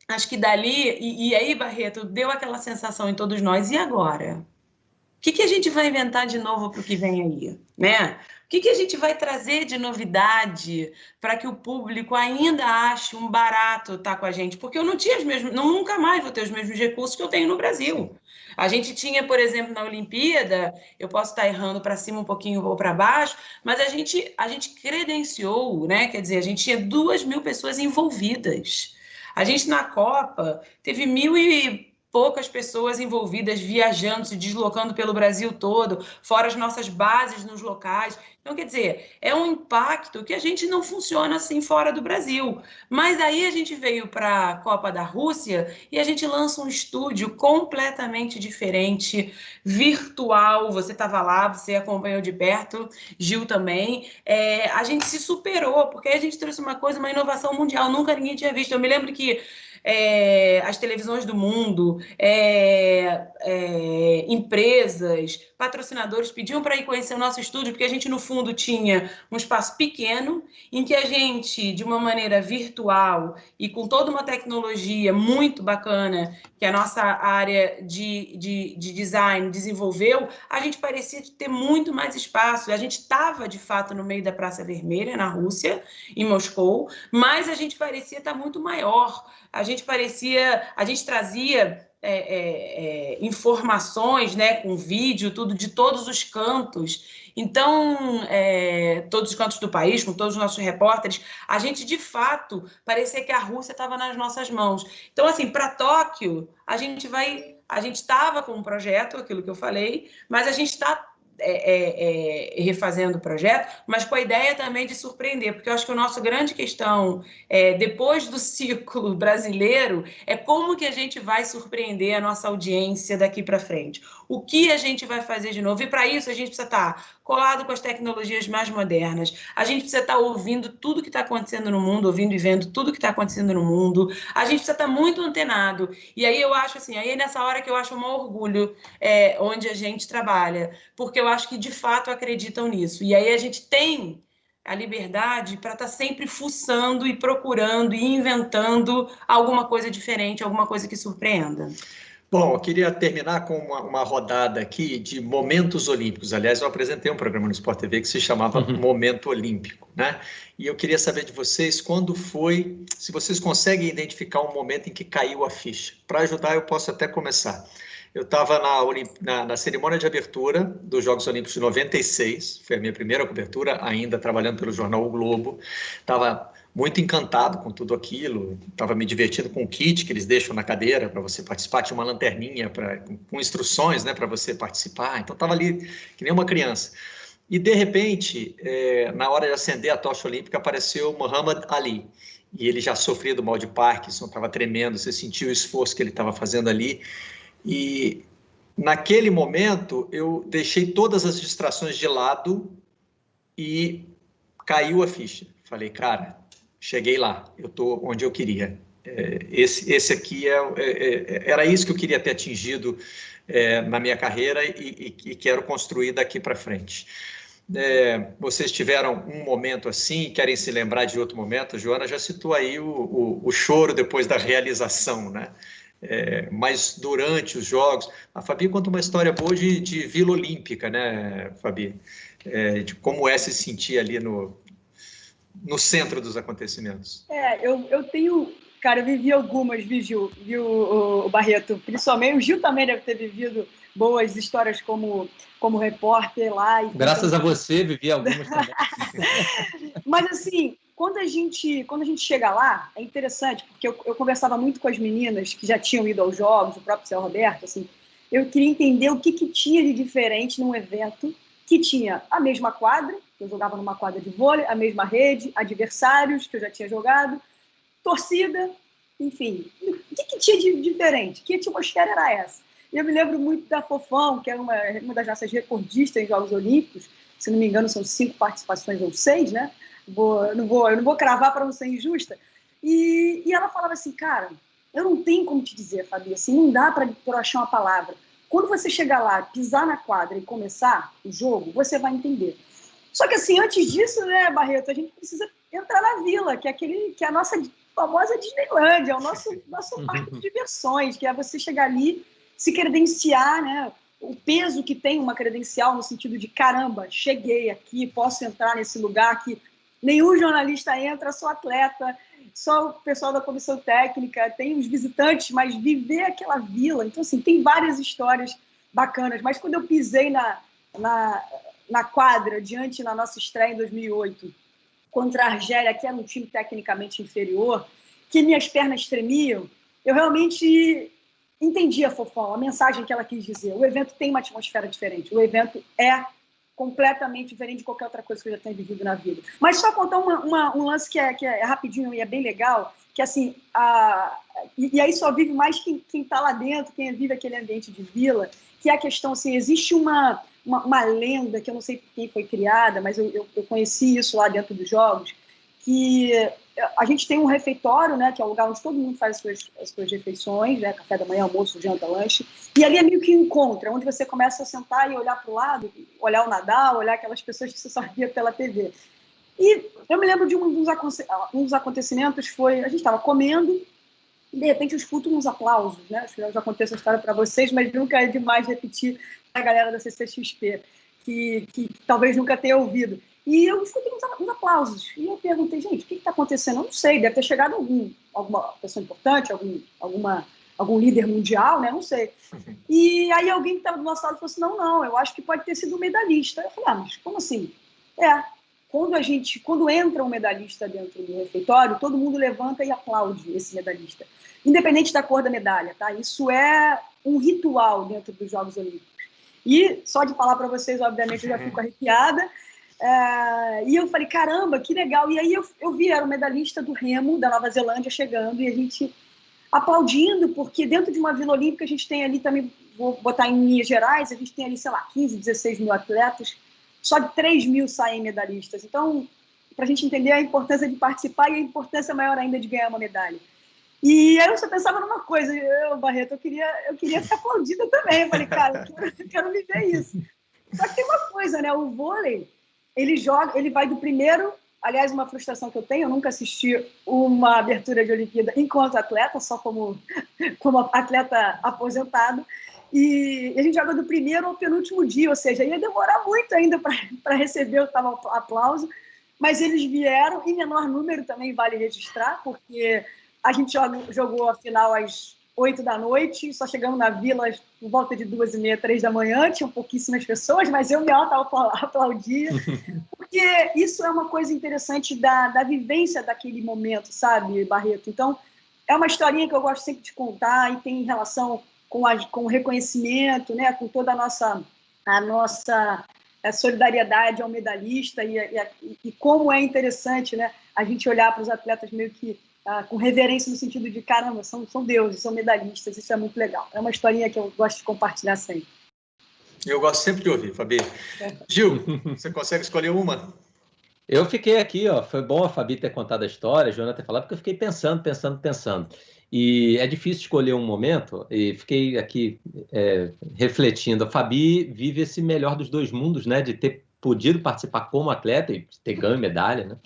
acho que dali, e aí, Barreto, deu aquela sensação em todos nós, e agora? O que a gente vai inventar de novo para o que vem aí, né? O que a gente vai trazer de novidade para que o público ainda ache um barato estar com a gente? Porque eu não tinha nunca mais vou ter os mesmos recursos que eu tenho no Brasil. A gente tinha, por exemplo, na Olimpíada, eu posso estar errando para cima um pouquinho ou para baixo, mas a gente credenciou, né? Quer dizer, a gente tinha 2.000 pessoas envolvidas. A gente, na Copa, teve 1.000 e poucas pessoas envolvidas, viajando, se deslocando pelo Brasil todo, fora as nossas bases nos locais. Então, quer dizer, é um impacto que a gente não funciona assim fora do Brasil. Mas aí a gente veio para a Copa da Rússia e a gente lança um estúdio completamente diferente, virtual. Você estava lá, você acompanhou de perto, Gil também. A gente se superou, porque a gente trouxe uma inovação mundial, nunca ninguém tinha visto. Eu me lembro que as televisões do mundo, empresas, patrocinadores pediam para ir conhecer o nosso estúdio, porque a gente, no fundo, tinha um espaço pequeno, em que a gente, de uma maneira virtual e com toda uma tecnologia muito bacana, que a nossa área de design desenvolveu, a gente parecia ter muito mais espaço. A gente estava, de fato, no meio da Praça Vermelha, na Rússia, em Moscou, mas a gente parecia estar muito maior. A gente trazia informações, né, com vídeo, tudo de todos os cantos. Então, todos os cantos do país, com todos os nossos repórteres, a gente, de fato, parecia que a Rússia estava nas nossas mãos. Então, assim, para Tóquio, a gente estava com um projeto, aquilo que eu falei, mas a gente está refazendo o projeto, mas com a ideia também de surpreender, porque eu acho que a nossa grande questão, depois do ciclo brasileiro, é como que a gente vai surpreender a nossa audiência daqui para frente. O que a gente vai fazer de novo? E para isso a gente precisa estar colado com as tecnologias mais modernas, a gente precisa estar ouvindo tudo que está acontecendo no mundo, ouvindo e vendo tudo que está acontecendo no mundo, a gente precisa estar muito antenado. E aí eu acho assim, aí é nessa hora que eu acho um orgulho onde a gente trabalha, porque eu acho que de fato acreditam nisso. E aí a gente tem a liberdade para estar sempre fuçando e procurando e inventando alguma coisa diferente, alguma coisa que surpreenda. Bom, eu queria terminar com uma rodada aqui de momentos olímpicos. Aliás, eu apresentei um programa no Sport TV que se chamava Momento Olímpico, né? E eu queria saber de vocês quando foi, se vocês conseguem identificar um momento em que caiu a ficha. Para ajudar, eu posso até começar. Eu estava na cerimônia de abertura dos Jogos Olímpicos de 96, foi a minha primeira cobertura, ainda trabalhando pelo jornal O Globo. Estava muito encantado com tudo aquilo, estava me divertindo com o kit que eles deixam na cadeira para você participar, tinha uma lanterninha com instruções, né, para você participar, então estava ali que nem uma criança. E, de repente, na hora de acender a tocha olímpica, apareceu Muhammad Ali, e ele já sofria do mal de Parkinson, estava tremendo, você sentiu o esforço que ele estava fazendo ali, e naquele momento, eu deixei todas as distrações de lado e caiu a ficha. Falei, cara, cheguei lá, eu estou onde eu queria. Esse aqui era isso que eu queria ter atingido na minha carreira e quero construir daqui para frente. Vocês tiveram um momento assim, querem se lembrar de outro momento? A Joana já citou aí o choro depois da realização, né? Mas durante os jogos, a Fabi conta uma história boa de Vila Olímpica, né, Fabi? De como se sentir ali no centro dos acontecimentos. Eu tenho... Cara, eu vivi algumas, viu, o Barreto? Principalmente, o Gil também deve ter vivido boas histórias como repórter lá. Graças a você, vivi algumas também. Mas, assim, quando a gente chega lá, é interessante, porque eu conversava muito com as meninas que já tinham ido aos jogos, o próprio Céu Roberto, assim, eu queria entender o que tinha de diferente num evento que tinha a mesma quadra, eu jogava numa quadra de vôlei, a mesma rede, adversários que eu já tinha jogado, torcida, enfim. O que tinha de diferente? Que atmosfera era essa? E eu me lembro muito da Fofão, que é uma das nossas recordistas em Jogos Olímpicos, se não me engano são 5 participações ou 6, né? Eu não vou cravar para não ser injusta. E ela falava assim, cara, eu não tenho como te dizer, Fabi, assim, não dá para eu achar uma palavra. Quando você chegar lá, pisar na quadra e começar o jogo, você vai entender. Só que assim, antes disso, né, Barreto, a gente precisa entrar na Vila, que é a nossa famosa Disneylândia, é o nosso parque de diversões, que é você chegar ali, se credenciar, né? O peso que tem uma credencial no sentido de, caramba, cheguei aqui, posso entrar nesse lugar que nenhum jornalista entra, só atleta, só o pessoal da comissão técnica, tem os visitantes, mas viver aquela vila. Então, assim, tem várias histórias bacanas, mas quando eu pisei na quadra, na nossa estreia em 2008, contra a Argélia, que era um time tecnicamente inferior, que minhas pernas tremiam, eu realmente entendi a Fofão, a mensagem que ela quis dizer. O evento tem uma atmosfera diferente, o evento é completamente diferente de qualquer outra coisa que eu já tenha vivido na vida. Mas só contar um lance que é rapidinho e é bem legal, que assim, e aí só vive mais quem está lá dentro, quem vive aquele ambiente de vila, que é a questão, assim, existe uma lenda, que eu não sei por quem foi criada, mas eu conheci isso lá dentro dos jogos, que a gente tem um refeitório, né, que é o lugar onde todo mundo faz as suas refeições, né, café da manhã, almoço, janta, lanche, e ali é meio que encontra, onde você começa a sentar e olhar para o lado, olhar o Nadal, olhar aquelas pessoas que você só via pela TV. E eu me lembro de um dos acontecimentos, a gente estava comendo, e de repente eu escuto uns aplausos, né? Acho que eu já contei essa história para vocês, mas nunca é demais repetir a galera da CCXP, que talvez nunca tenha ouvido. E eu escutei uns aplausos. E eu perguntei, gente, o que está acontecendo? Eu não sei, deve ter chegado alguma pessoa importante, algum líder mundial, né? Não sei. E aí alguém que estava do nosso lado falou assim, não, eu acho que pode ter sido um medalhista. Eu falei, mas como assim? Quando entra um medalhista dentro do refeitório, todo mundo levanta e aplaude esse medalhista, independente da cor da medalha, tá? Isso é um ritual dentro dos Jogos Olímpicos. E só de falar para vocês, obviamente, eu já fico arrepiada. E eu falei, caramba, que legal. E aí eu vi, era o medalhista do remo da Nova Zelândia chegando, e a gente aplaudindo, porque dentro de uma Vila Olímpica a gente tem ali também, vou botar em linhas gerais, a gente tem ali, sei lá, 15, 16 mil atletas, só de 3 mil saem medalhistas. Então, para a gente entender a importância de participar e a importância maior ainda de ganhar uma medalha. E aí eu só pensava numa coisa, Barreto, eu queria ser aplaudida também. Eu falei, cara, eu quero viver isso. Só que tem uma coisa, né? O vôlei, ele vai do primeiro... Aliás, uma frustração que eu tenho, eu nunca assisti uma abertura de Olimpíada enquanto atleta, só como atleta aposentado. E a gente joga do primeiro ao penúltimo dia, ou seja, ia demorar muito ainda para receber o tal aplauso, mas eles vieram, em menor número também vale registrar, porque a gente jogou a final às 8 da noite, só chegamos na Vila por volta de 2h30, 3 da manhã, tinham pouquíssimas pessoas, mas eu me aplaudia, porque isso é uma coisa interessante da vivência daquele momento, sabe, Barreto? Então, é uma historinha que eu gosto sempre de contar e tem relação com o reconhecimento, né, com toda a nossa solidariedade ao medalhista e como é interessante, né, a gente olhar para os atletas meio que com reverência no sentido de, caramba, são deuses, são medalhistas, isso é muito legal. É uma historinha que eu gosto de compartilhar sempre. Eu gosto sempre de ouvir, Fabi. Gil, você consegue escolher uma? Eu fiquei aqui, ó, foi bom a Fabi ter contado a história, a Joana ter falado, porque eu fiquei pensando. E é difícil escolher um momento, e fiquei aqui refletindo. A Fabi vive esse melhor dos dois mundos, né? De ter podido participar como atleta e ter ganho medalha, né?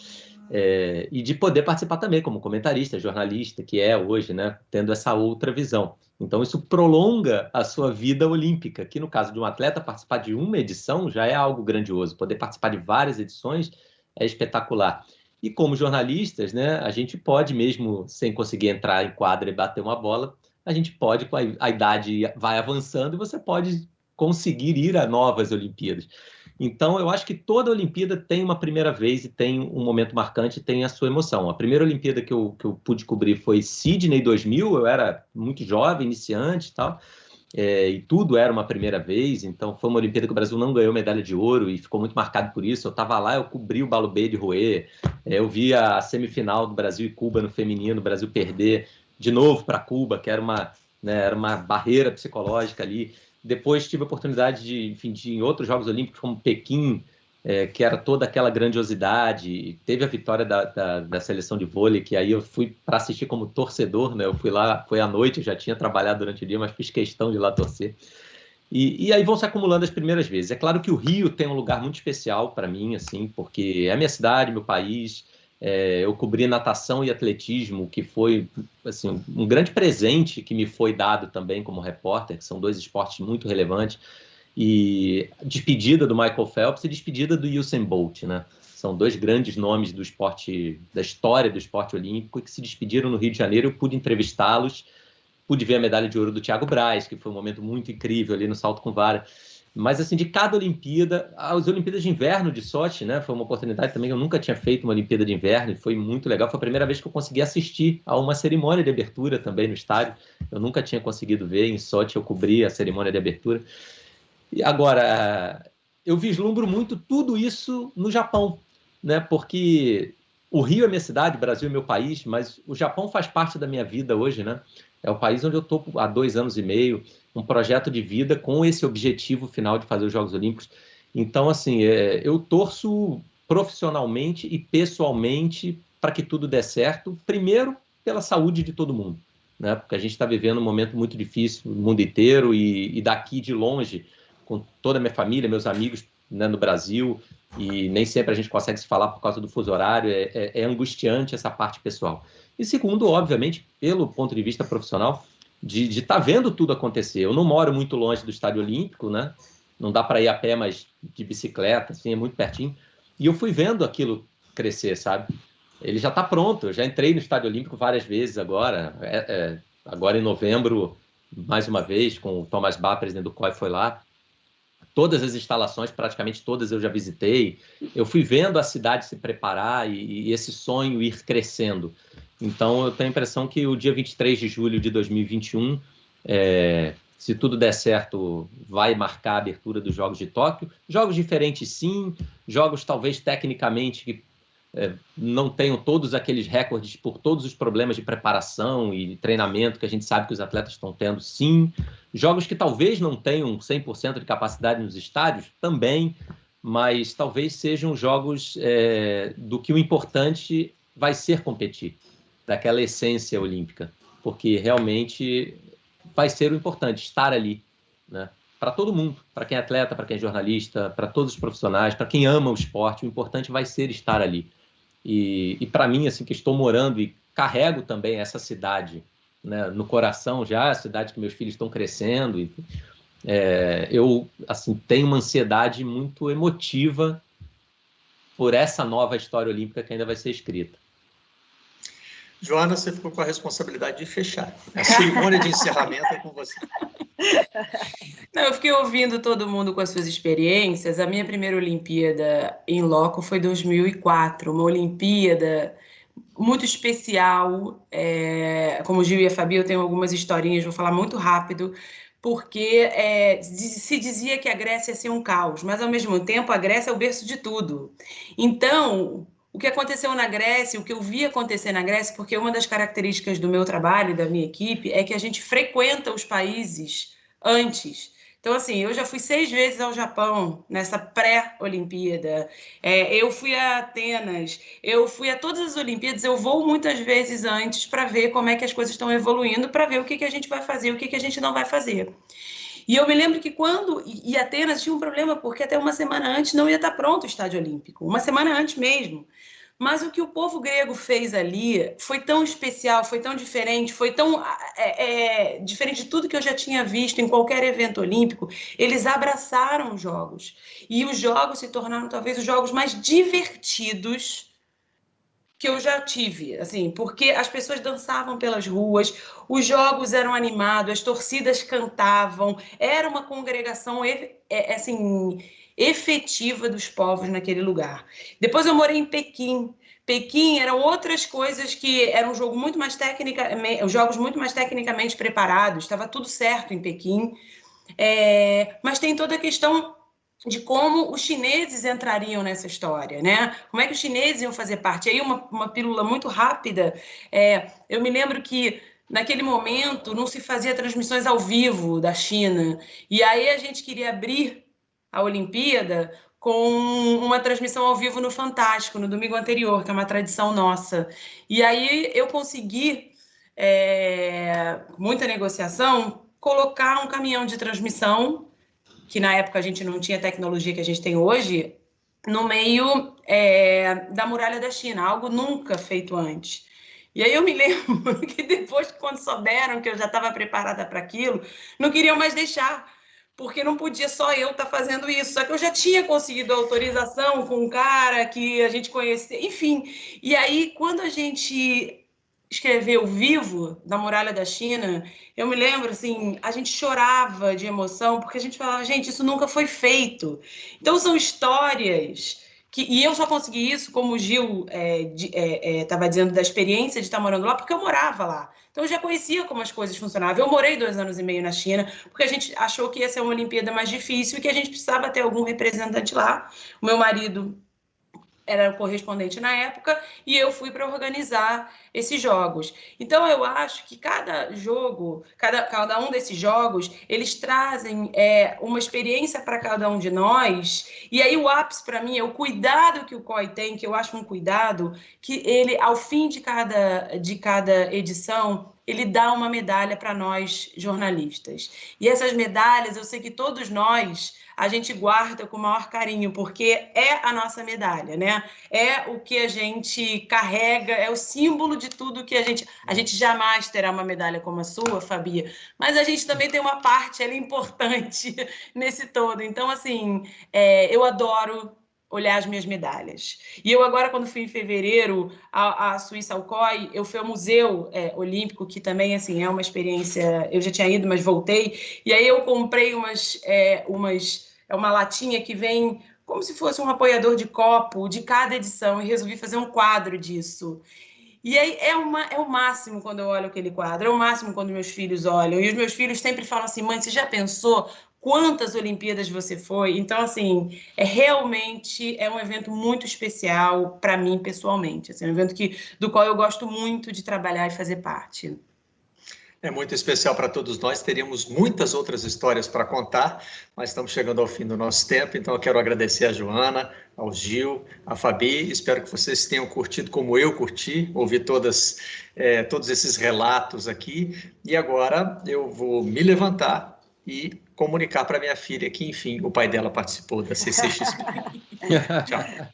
E de poder participar também como comentarista, jornalista, que é hoje, né? Tendo essa outra visão. Então, isso prolonga a sua vida olímpica, que no caso de um atleta, participar de uma edição já é algo grandioso. Poder participar de várias edições é espetacular. E como jornalistas, né, a gente pode, mesmo sem conseguir entrar em quadra e bater uma bola, a gente pode, com a idade vai avançando, e você pode conseguir ir a novas Olimpíadas. Então, eu acho que toda Olimpíada tem uma primeira vez e tem um momento marcante, tem a sua emoção. A primeira Olimpíada que eu pude cobrir foi Sydney 2000, eu era muito jovem, iniciante e tal, e tudo era uma primeira vez, então foi uma Olimpíada que o Brasil não ganhou medalha de ouro e ficou muito marcado por isso. Eu estava lá, eu cobri o Balubê de Rouet, eu vi a semifinal do Brasil e Cuba no feminino, o Brasil perder de novo para Cuba, que era uma barreira psicológica ali. Depois tive a oportunidade de ir em outros Jogos Olímpicos, como Pequim, que era toda aquela grandiosidade. Teve a vitória da seleção de vôlei, que aí eu fui para assistir como torcedor, né? Eu fui lá, foi à noite, eu já tinha trabalhado durante o dia, mas fiz questão de ir lá torcer. E aí vão se acumulando as primeiras vezes. É claro que o Rio tem um lugar muito especial para mim, assim, porque é a minha cidade, meu país. Eu cobri natação e atletismo, que foi assim, um grande presente que me foi dado também como repórter, que são dois esportes muito relevantes. E despedida do Michael Phelps e despedida do Usain Bolt, né? São dois grandes nomes do esporte, da história do esporte olímpico, que se despediram no Rio de Janeiro. Eu pude entrevistá-los, pude ver a medalha de ouro do Thiago Braz, que foi um momento muito incrível ali no salto com vara. Mas, assim, de cada Olimpíada, as Olimpíadas de Inverno de Sochi, né? Foi uma oportunidade também, eu nunca tinha feito uma Olimpíada de Inverno e foi muito legal. Foi a primeira vez que eu consegui assistir a uma cerimônia de abertura também no estádio. Eu nunca tinha conseguido ver. Em Sochi eu cobri a cerimônia de abertura. E agora, eu vislumbro muito tudo isso no Japão, né? Porque o Rio é minha cidade, o Brasil é meu país, mas o Japão faz parte da minha vida hoje, né? É o país onde eu estou há 2 anos e meio, um projeto de vida com esse objetivo final de fazer os Jogos Olímpicos. Então, assim, eu torço profissionalmente e pessoalmente para que tudo dê certo, primeiro pela saúde de todo mundo, né? Porque a gente está vivendo um momento muito difícil no mundo inteiro e daqui de longe, com toda a minha família, meus amigos, né, no Brasil, e nem sempre a gente consegue se falar por causa do fuso horário, é angustiante essa parte pessoal. E segundo, obviamente, pelo ponto de vista profissional, de estar vendo tudo acontecer. Eu não moro muito longe do Estádio Olímpico, né? Não dá para ir a pé, mas de bicicleta, assim, é muito pertinho. E eu fui vendo aquilo crescer, sabe? Ele já está pronto, eu já entrei no Estádio Olímpico várias vezes agora. Agora em novembro, mais uma vez, com o Thomas Bach, presidente do COI, foi lá. Todas as instalações, praticamente todas eu já visitei. Eu fui vendo a cidade se preparar e esse sonho ir crescendo. Então, eu tenho a impressão que o dia 23 de julho de 2021, se tudo der certo, vai marcar a abertura dos Jogos de Tóquio. Jogos diferentes, sim. Jogos, talvez, tecnicamente, que não tenham todos aqueles recordes por todos os problemas de preparação e treinamento que a gente sabe que os atletas estão tendo, sim. Jogos que talvez não tenham 100% de capacidade nos estádios, também, mas talvez sejam jogos do que o importante vai ser competir, daquela essência olímpica, porque realmente vai ser o importante, estar ali, né? Para todo mundo, para quem é atleta, para quem é jornalista, para todos os profissionais, para quem ama o esporte, o importante vai ser estar ali. E para mim, assim, que estou morando e carrego também essa cidade, né, no coração já, a cidade que meus filhos estão crescendo, eu assim, tenho uma ansiedade muito emotiva por essa nova história olímpica que ainda vai ser escrita. Joana, você ficou com a responsabilidade de fechar. A cerimônia de encerramento é com você. Não, eu fiquei ouvindo todo mundo com as suas experiências. A minha primeira Olimpíada em loco foi 2004, uma Olimpíada muito especial. Como o Gil e a Fabi, eu tenho algumas historinhas, vou falar muito rápido, porque se dizia que a Grécia ia ser um caos, mas ao mesmo tempo a Grécia é o berço de tudo. Então, o que aconteceu na Grécia, o que eu vi acontecer na Grécia, porque uma das características do meu trabalho, da minha equipe, é que a gente frequenta os países antes. Então, assim, eu já fui 6 vezes ao Japão nessa pré-Olimpíada. Eu fui a Atenas, eu fui a todas as Olimpíadas, eu vou muitas vezes antes para ver como é que as coisas estão evoluindo, para ver o que a gente vai fazer, o que a gente não vai fazer. E eu me lembro que quando... E Atenas tinha um problema, porque até uma semana antes não ia estar pronto o Estádio Olímpico. Uma semana antes mesmo. Mas o que o povo grego fez ali foi tão especial, foi tão diferente, foi tão diferente de tudo que eu já tinha visto em qualquer evento olímpico. Eles abraçaram os jogos. E os jogos se tornaram talvez os jogos mais divertidos que eu já tive, assim, porque as pessoas dançavam pelas ruas, os jogos eram animados, as torcidas cantavam, era uma congregação assim, efetiva dos povos naquele lugar. Depois eu morei em Pequim. Pequim eram outras coisas que eram um jogo muito mais jogos muito mais tecnicamente preparados, estava tudo certo em Pequim, mas tem toda a questão de como os chineses entrariam nessa história, né? Como é que os chineses iam fazer parte? E aí uma pílula muito rápida, eu me lembro que naquele momento não se fazia transmissões ao vivo da China, e aí a gente queria abrir a Olimpíada com uma transmissão ao vivo no Fantástico, no domingo anterior, que é uma tradição nossa. E aí eu consegui, com muita negociação, colocar um caminhão de transmissão, que na época a gente não tinha a tecnologia que a gente tem hoje, no meio da muralha da China, algo nunca feito antes. E aí eu me lembro que depois, quando souberam que eu já estava preparada para aquilo, não queriam mais deixar, porque não podia só eu estar fazendo isso. Só que eu já tinha conseguido autorização com um cara que a gente conhecia, enfim. E aí, quando a gente escreveu Vivo, da Muralha da China, eu me lembro, assim, a gente chorava de emoção, porque a gente falava, gente, isso nunca foi feito. Então, são histórias e eu só consegui isso, como o Gil estava dizendo, da experiência de estar morando lá, porque eu morava lá. Então, eu já conhecia como as coisas funcionavam. Eu morei 2 anos e meio na China, porque a gente achou que ia ser uma Olimpíada mais difícil e que a gente precisava ter algum representante lá. O meu marido era o correspondente na época, e eu fui para organizar esses jogos. Então, eu acho que cada jogo, cada um desses jogos, eles trazem uma experiência para cada um de nós, e aí o ápice para mim é o cuidado que o COI tem, que eu acho um cuidado, que ele, ao fim de cada edição, ele dá uma medalha para nós jornalistas. E essas medalhas, eu sei que todos nós, a gente guarda com o maior carinho, porque é a nossa medalha, né? É o que a gente carrega, é o símbolo de tudo que a gente jamais terá uma medalha como a sua, Fabi, mas a gente também tem uma parte ali importante nesse todo. Então, assim, eu adoro olhar as minhas medalhas. E eu agora, quando fui em fevereiro à Suíça, ao COI, eu fui ao Museu Olímpico, que também, assim, é uma experiência... Eu já tinha ido, mas voltei. E aí eu comprei uma latinha que vem como se fosse um apoiador de copo de cada edição, e resolvi fazer um quadro disso. E aí é o máximo quando eu olho aquele quadro, é o máximo quando meus filhos olham. E os meus filhos sempre falam assim, mãe, você já pensou quantas Olimpíadas você foi? Então, assim, realmente um evento muito especial para mim, pessoalmente. Assim, um evento do qual eu gosto muito de trabalhar e fazer parte. É muito especial para todos nós, teríamos muitas outras histórias para contar, mas estamos chegando ao fim do nosso tempo, então eu quero agradecer a Joana, ao Gil, a Fabi, espero que vocês tenham curtido como eu curti, ouvir todos esses relatos aqui, e agora eu vou me levantar e comunicar para minha filha que, enfim, o pai dela participou da CCXP. Tchau.